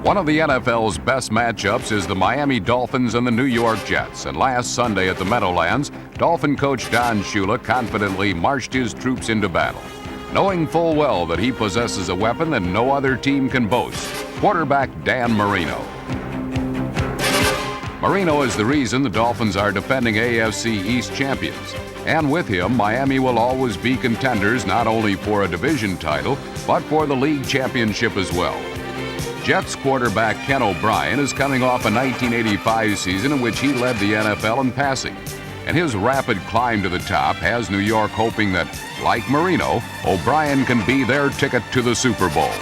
One of the NFL's best matchups is the Miami Dolphins and the New York Jets. And last Sunday at the Meadowlands, Dolphin coach Don Shula confidently marched his troops into battle, knowing full well that he possesses a weapon that no other team can boast: quarterback Dan Marino. Marino is the reason the Dolphins are defending AFC East champions. And with him, Miami will always be contenders not only for a division title, but for the league championship as well. Jets quarterback Ken O'Brien is coming off a 1985 season in which he led the NFL in passing. And his rapid climb to the top has New York hoping that, like Marino, O'Brien can be their ticket to the Super Bowl.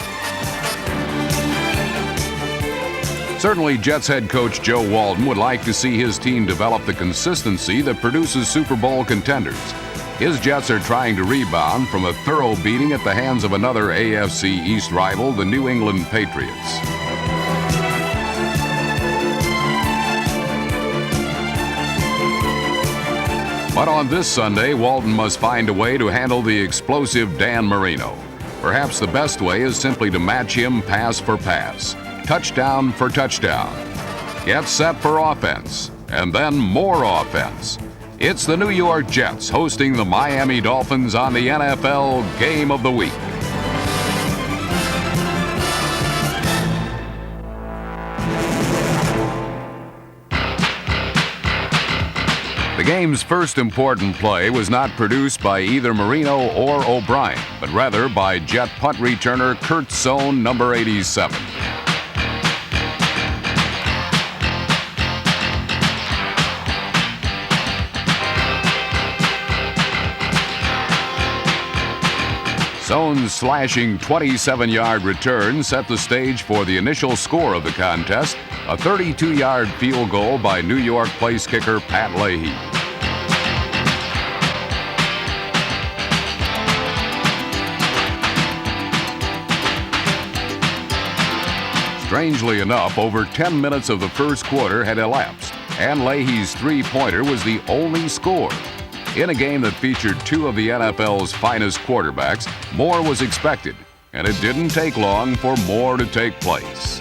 Certainly, Jets head coach Joe Walton would like to see his team develop the consistency that produces Super Bowl contenders. His Jets are trying to rebound from a thorough beating at the hands of another AFC East rival, the New England Patriots. But on this Sunday, Walton must find a way to handle the explosive Dan Marino. Perhaps the best way is simply to match him pass for pass, touchdown for touchdown. Get set for offense, and then more offense. It's the New York Jets hosting the Miami Dolphins on the NFL Game of the Week. The game's first important play was not produced by either Marino or O'Brien, but rather by Jet punt returner Kurt Sohn, number 87. Sohn's slashing 27-yard return set the stage for the initial score of the contest, a 32-yard field goal by New York place kicker Pat Leahy. Strangely enough, over 10 minutes of the first quarter had elapsed, and Leahy's three-pointer was the only score. In a game that featured two of the NFL's finest quarterbacks, more was expected, and it didn't take long for more to take place.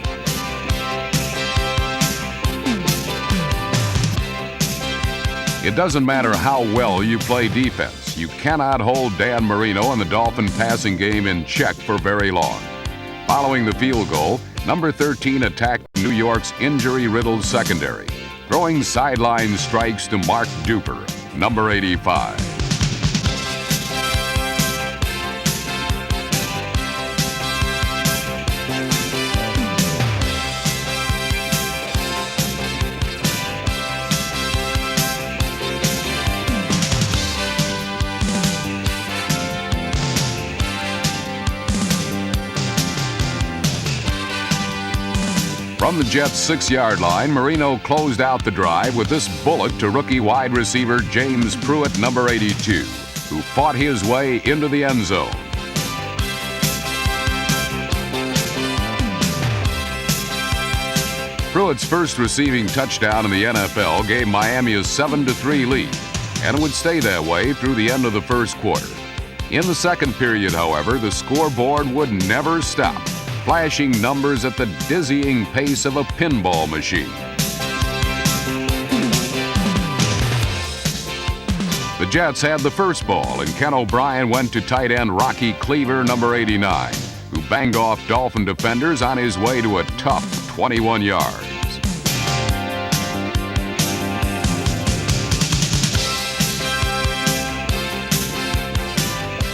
It doesn't matter how well you play defense. You cannot hold Dan Marino and the Dolphin passing game in check for very long. Following the field goal, number 13 attacked New York's injury-riddled secondary, throwing sideline strikes to Mark Duper, number 85. From the Jets' 6-yard line, Marino closed out the drive with this bullet to rookie wide receiver James Pruitt, number 82, who fought his way into the end zone. Pruitt's first receiving touchdown in the NFL gave Miami a 7-3 lead, and it would stay that way through the end of the first quarter. In the second period, however, the scoreboard would never stop, flashing numbers at the dizzying pace of a pinball machine. The Jets had the first ball, and Ken O'Brien went to tight end Rocky Cleaver, number 89, who banged off Dolphin defenders on his way to a tough 21 yards.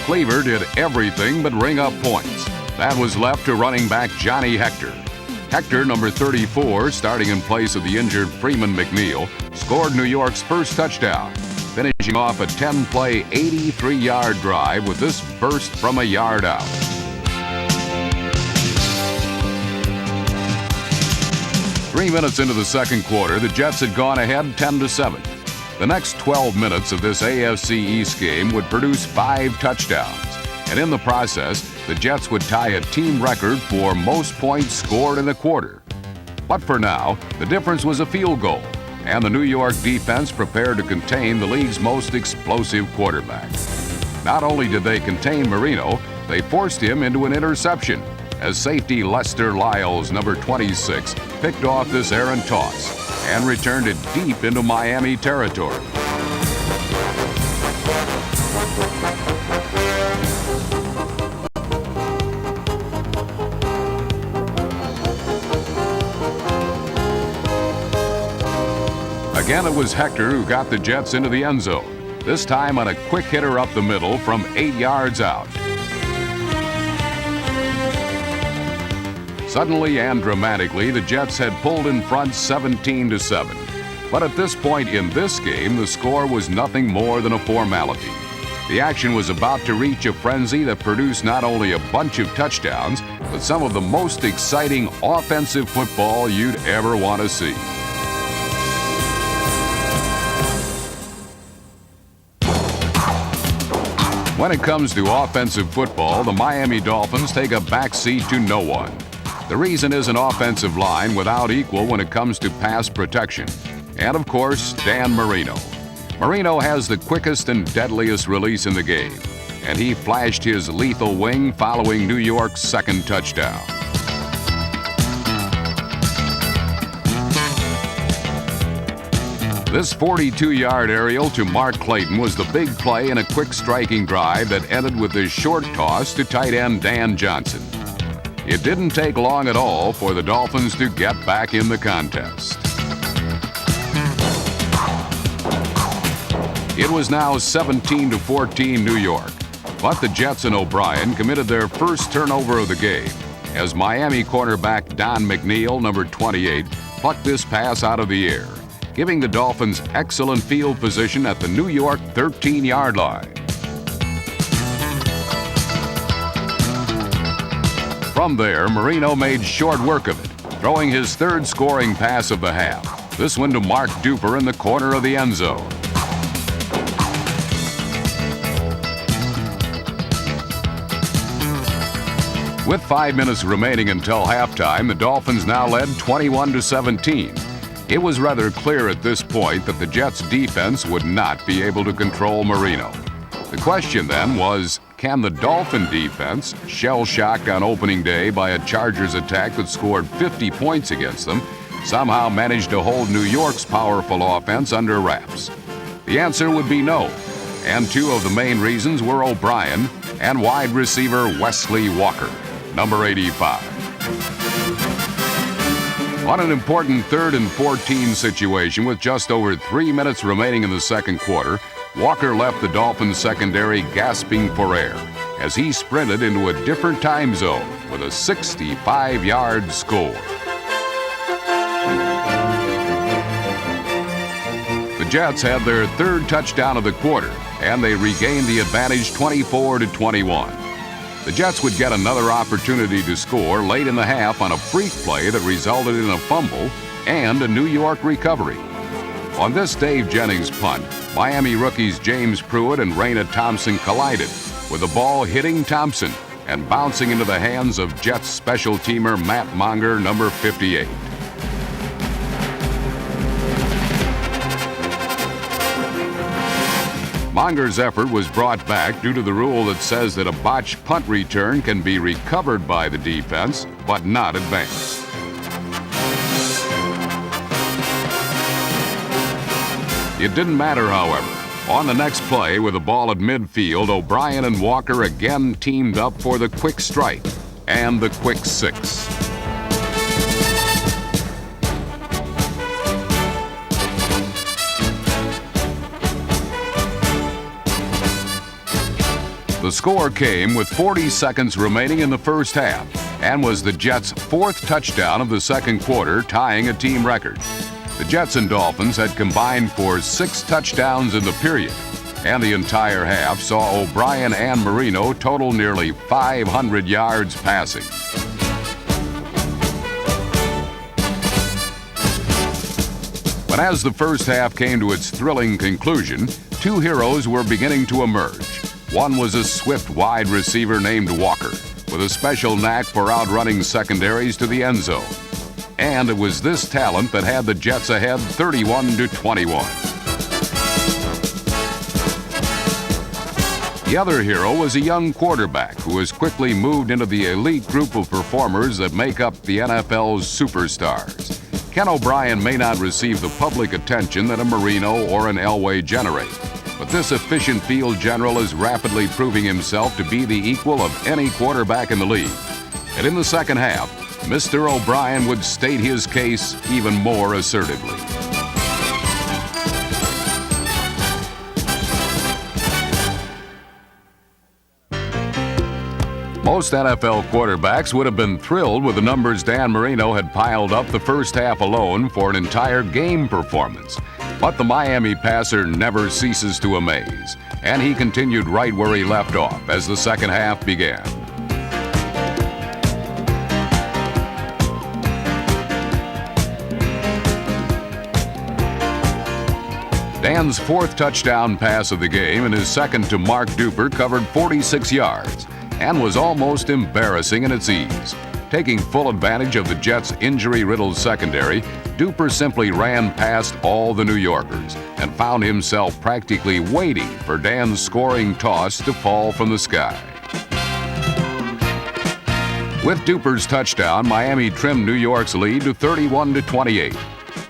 Cleaver did everything but ring up points. That was left to running back Johnny Hector. Hector, number 34, starting in place of the injured Freeman McNeil, scored New York's first touchdown, finishing off a 10-play, 83-yard drive with this burst from a yard out. Three minutes into the second quarter, the Jets had gone ahead 10-7. The next 12 minutes of this AFC East game would produce 5 touchdowns, and in the process, the Jets would tie a team record for most points scored in a quarter. But for now, the difference was a field goal, and the New York defense prepared to contain the league's most explosive quarterback. Not only did they contain Marino, they forced him into an interception, as safety Lester Lyles, number 26, picked off this errant toss and returned it deep into Miami territory. Again, it was Hector who got the Jets into the end zone, this time on a quick hitter up the middle from 8 yards out. Suddenly and dramatically, the Jets had pulled in front 17-7. But at this point in this game, the score was nothing more than a formality. The action was about to reach a frenzy that produced not only a bunch of touchdowns, but some of the most exciting offensive football you'd ever want to see. When it comes to offensive football, the Miami Dolphins take a backseat to no one. The reason is an offensive line without equal when it comes to pass protection. And of course, Dan Marino. Marino has the quickest and deadliest release in the game, and he flashed his lethal wing following New York's second touchdown. This 42-yard aerial to Mark Clayton was the big play in a quick striking drive that ended with a short toss to tight end Dan Johnson. It didn't take long at all for the Dolphins to get back in the contest. It was now 17-14 New York, but the Jets and O'Brien committed their first turnover of the game as Miami cornerback Don McNeil, number 28, plucked this pass out of the air, giving the Dolphins excellent field position at the New York 13-yard line. From there, Marino made short work of it, throwing his third scoring pass of the half, this one to Mark Duper in the corner of the end zone. With 5 minutes remaining until halftime, the Dolphins now led 21-17. It was rather clear at this point that the Jets' defense would not be able to control Marino. The question then was, can the Dolphin defense, shell-shocked on opening day by a Chargers attack that scored 50 points against them, somehow manage to hold New York's powerful offense under wraps? The answer would be no, and two of the main reasons were O'Brien and wide receiver Wesley Walker, number 85. On an important 3rd and 14 situation with just over 3 minutes remaining in the second quarter, Walker left the Dolphins secondary gasping for air as he sprinted into a different time zone with a 65-yard score. The Jets had their third touchdown of the quarter, and they regained the advantage 24-21. The Jets would get another opportunity to score late in the half on a freak play that resulted in a fumble and a New York recovery. On this Dave Jennings punt, Miami rookies James Pruitt and Raina Thompson collided, with the ball hitting Thompson and bouncing into the hands of Jets special teamer Matt Monger, number 58. Monger's effort was brought back due to the rule that says that a botched punt return can be recovered by the defense, but not advanced. It didn't matter, however. On the next play, with the ball at midfield, O'Brien and Walker again teamed up for the quick strike and the quick six. The score came with 40 seconds remaining in the first half and was the Jets' fourth touchdown of the second quarter, tying a team record. The Jets and Dolphins had combined for 6 touchdowns in the period, and the entire half saw O'Brien and Marino total nearly 500 yards passing. But as the first half came to its thrilling conclusion, two heroes were beginning to emerge. One was a swift wide receiver named Walker, with a special knack for outrunning secondaries to the end zone. And it was this talent that had the Jets ahead 31-21. The other hero was a young quarterback who has quickly moved into the elite group of performers that make up the NFL's superstars. Ken O'Brien may not receive the public attention that a Marino or an Elway generate, but this efficient field general is rapidly proving himself to be the equal of any quarterback in the league. And in the second half, Mr. O'Brien would state his case even more assertively. Most NFL quarterbacks would have been thrilled with the numbers Dan Marino had piled up the first half alone for an entire game performance. But the Miami passer never ceases to amaze, and he continued right where he left off as the second half began. Dan's fourth touchdown pass of the game and his second to Mark Duper covered 46 yards and was almost embarrassing in its ease. Taking full advantage of the Jets' injury-riddled secondary, Duper simply ran past all the New Yorkers and found himself practically waiting for Dan's scoring toss to fall from the sky. With Duper's touchdown, Miami trimmed New York's lead to 31-28,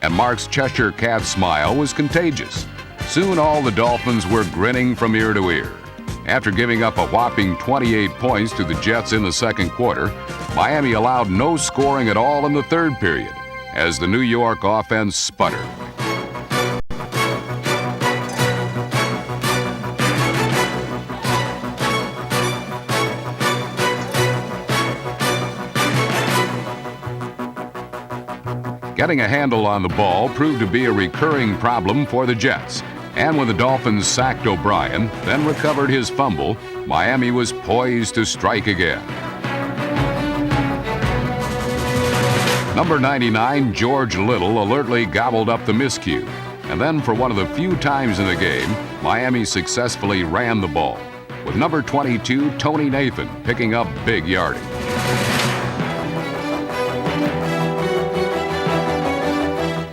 and Mark's Cheshire Cat smile was contagious. Soon all the Dolphins were grinning from ear to ear. After giving up a whopping 28 points to the Jets in the second quarter, Miami allowed no scoring at all in the third period as the New York offense sputtered. Getting a handle on the ball proved to be a recurring problem for the Jets. And when the Dolphins sacked O'Brien, then recovered his fumble, Miami was poised to strike again. Number 99, George Little, alertly gobbled up the miscue. And then for one of the few times in the game, Miami successfully ran the ball, with number 22, Tony Nathan, picking up big yardage.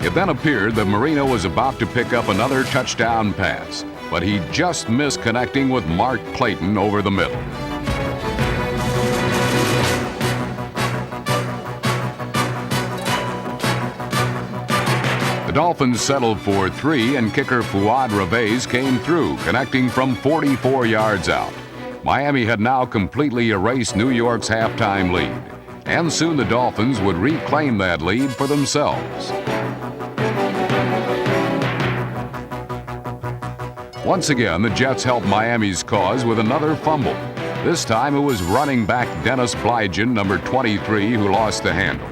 It then appeared that Marino was about to pick up another touchdown pass, but he just missed connecting with Mark Clayton over the middle. The Dolphins settled for 3, and kicker Fuad Reveiz came through, connecting from 44 yards out. Miami had now completely erased New York's halftime lead, and soon the Dolphins would reclaim that lead for themselves. Once again, the Jets helped Miami's cause with another fumble. This time it was running back Dennis Blygen, number 23, who lost the handle.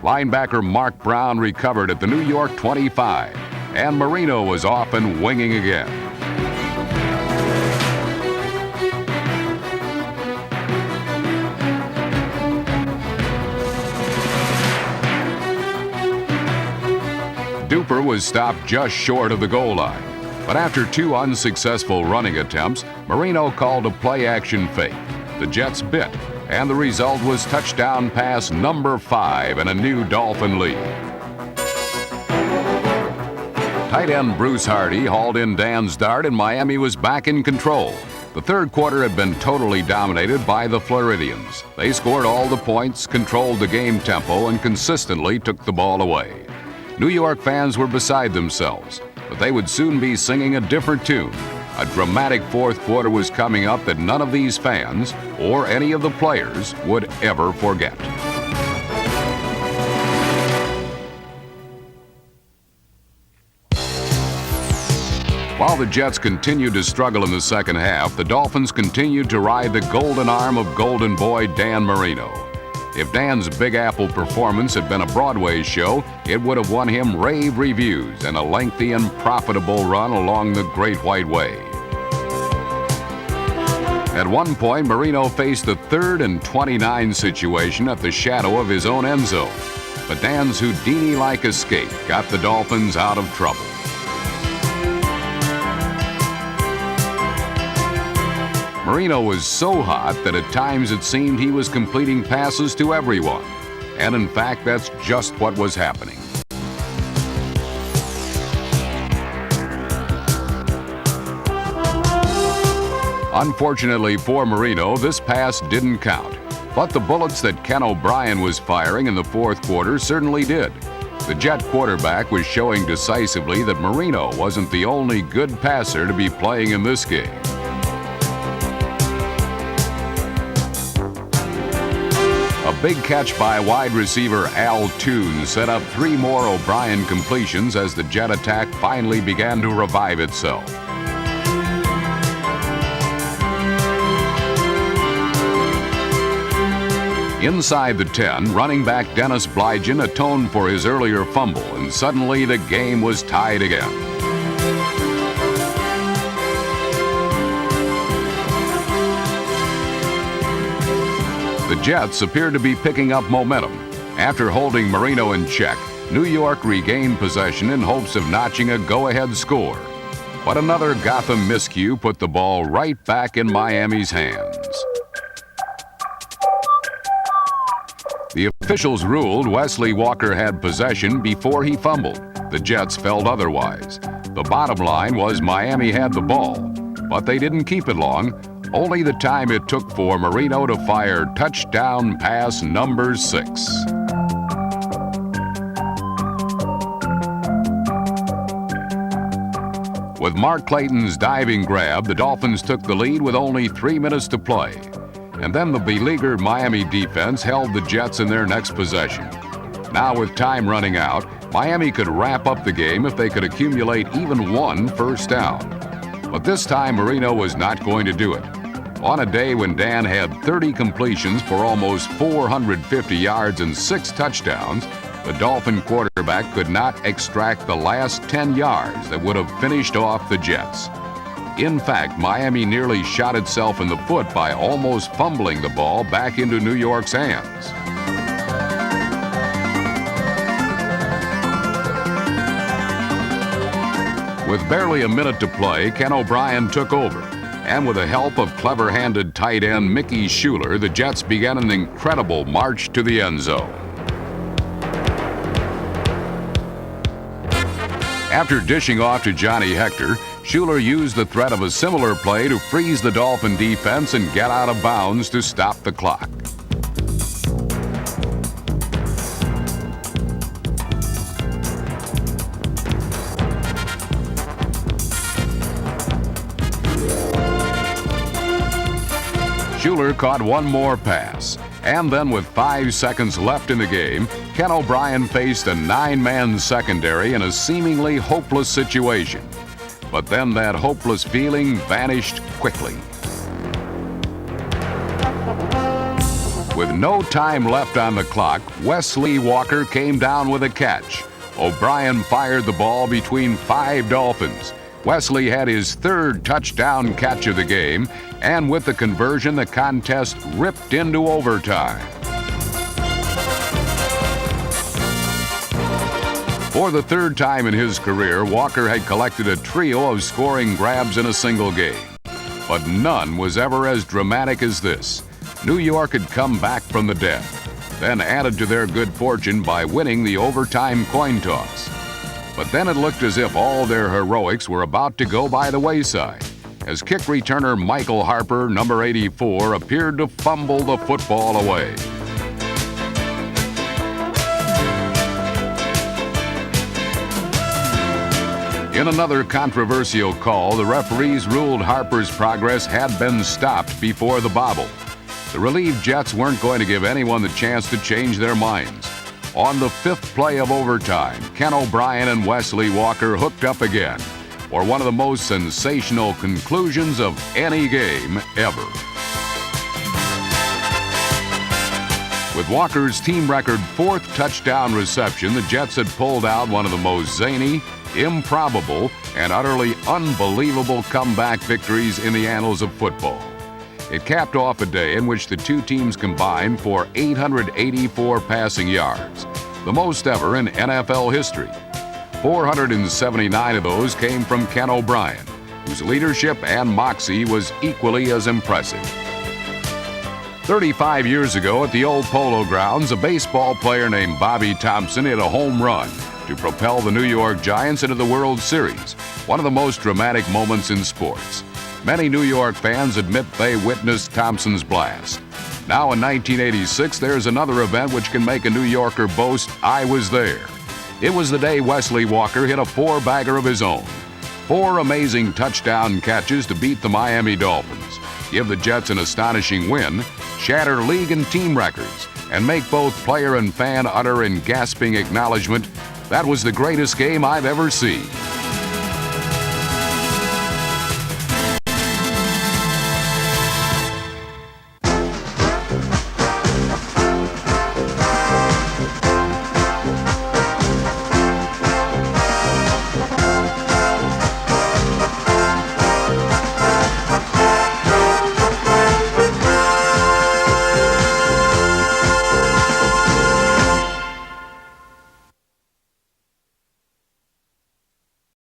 Linebacker Mark Brown recovered at the New York 25, and Marino was off and winging again. Duper was stopped just short of the goal line. But after 2 unsuccessful running attempts, Marino called a play-action fake. The Jets bit, and the result was touchdown pass number 5 and a new Dolphin lead. Tight end Bruce Hardy hauled in Dan's dart, and Miami was back in control. The third quarter had been totally dominated by the Floridians. They scored all the points, controlled the game tempo, and consistently took the ball away. New York fans were beside themselves, but they would soon be singing a different tune. A dramatic fourth quarter was coming up that none of these fans or any of the players would ever forget. While the Jets continued to struggle in the second half, the Dolphins continued to ride the golden arm of Golden Boy Dan Marino. If Dan's Big Apple performance had been a Broadway show, it would have won him rave reviews and a lengthy and profitable run along the Great White Way. At one point, Marino faced the 3rd and 29 situation at the shadow of his own end zone, but Dan's Houdini-like escape got the Dolphins out of trouble. Marino was so hot that at times it seemed he was completing passes to everyone. And in fact, that's just what was happening. Unfortunately for Marino, this pass didn't count. But the bullets that Ken O'Brien was firing in the fourth quarter certainly did. The Jet quarterback was showing decisively that Marino wasn't the only good passer to be playing in this game. A big catch by wide receiver Al Toon set up 3 more O'Brien completions as the Jet attack finally began to revive itself. Inside the 10, running back Dennis Blygen atoned for his earlier fumble, and suddenly the game was tied again. The Jets appeared to be picking up momentum. After holding Marino in check, New York regained possession in hopes of notching a go-ahead score. But another Gotham miscue put the ball right back in Miami's hands. The officials ruled Wesley Walker had possession before he fumbled. The Jets felt otherwise. The bottom line was Miami had the ball, but they didn't keep it long, only the time it took for Marino to fire touchdown pass number 6. With Mark Clayton's diving grab, the Dolphins took the lead with only 3 minutes to play. And then the beleaguered Miami defense held the Jets in their next possession. Now with time running out, Miami could wrap up the game if they could accumulate even 1 first down. But this time Marino was not going to do it. On a day when Dan had 30 completions for almost 450 yards and 6 touchdowns, the Dolphin quarterback could not extract the last 10 yards that would have finished off the Jets. In fact, Miami nearly shot itself in the foot by almost fumbling the ball back into New York's hands. With barely a minute to play, Ken O'Brien took over. And with the help of clever-handed tight end Mickey Schuler, the Jets began an incredible march to the end zone. After dishing off to Johnny Hector, Schuler used the threat of a similar play to freeze the Dolphin defense and get out of bounds to stop the clock. Schuler caught one more pass, and then with 5 seconds left in the game, Ken O'Brien faced a 9-man secondary in a seemingly hopeless situation. But then that hopeless feeling vanished quickly. With no time left on the clock, Wesley Walker came down with a catch. O'Brien fired the ball between 5 Dolphins. Wesley had his 3rd touchdown catch of the game, and with the conversion, the contest ripped into overtime. For the 3rd time in his career, Walker had collected a trio of scoring grabs in a single game. But none was ever as dramatic as this. New York had come back from the dead, then added to their good fortune by winning the overtime coin toss. But then it looked as if all their heroics were about to go by the wayside, as kick returner Michael Harper, number 84, appeared to fumble the football away. In another controversial call, the referees ruled Harper's progress had been stopped before the bobble. The relieved Jets weren't going to give anyone the chance to change their minds. On the 5th play of overtime, Ken O'Brien and Wesley Walker hooked up again for one of the most sensational conclusions of any game ever. With Walker's team record 4th touchdown reception, the Jets had pulled out one of the most zany, improbable, and utterly unbelievable comeback victories in the annals of football. It capped off a day in which the two teams combined for 884 passing yards, the most ever in NFL history. 479 of those came from Ken O'Brien, whose leadership and moxie was equally as impressive. 35 years ago at the old Polo Grounds, a baseball player named Bobby Thompson hit a home run to propel the New York Giants into the World Series, one of the most dramatic moments in sports. Many New York fans admit they witnessed Thompson's blast. Now in 1986, there's another event which can make a New Yorker boast, "I was there." It was the day Wesley Walker hit a four-bagger of his own. 4 amazing touchdown catches to beat the Miami Dolphins, give the Jets an astonishing win, shatter league and team records, and make both player and fan utter in gasping acknowledgement, "That was the greatest game I've ever seen."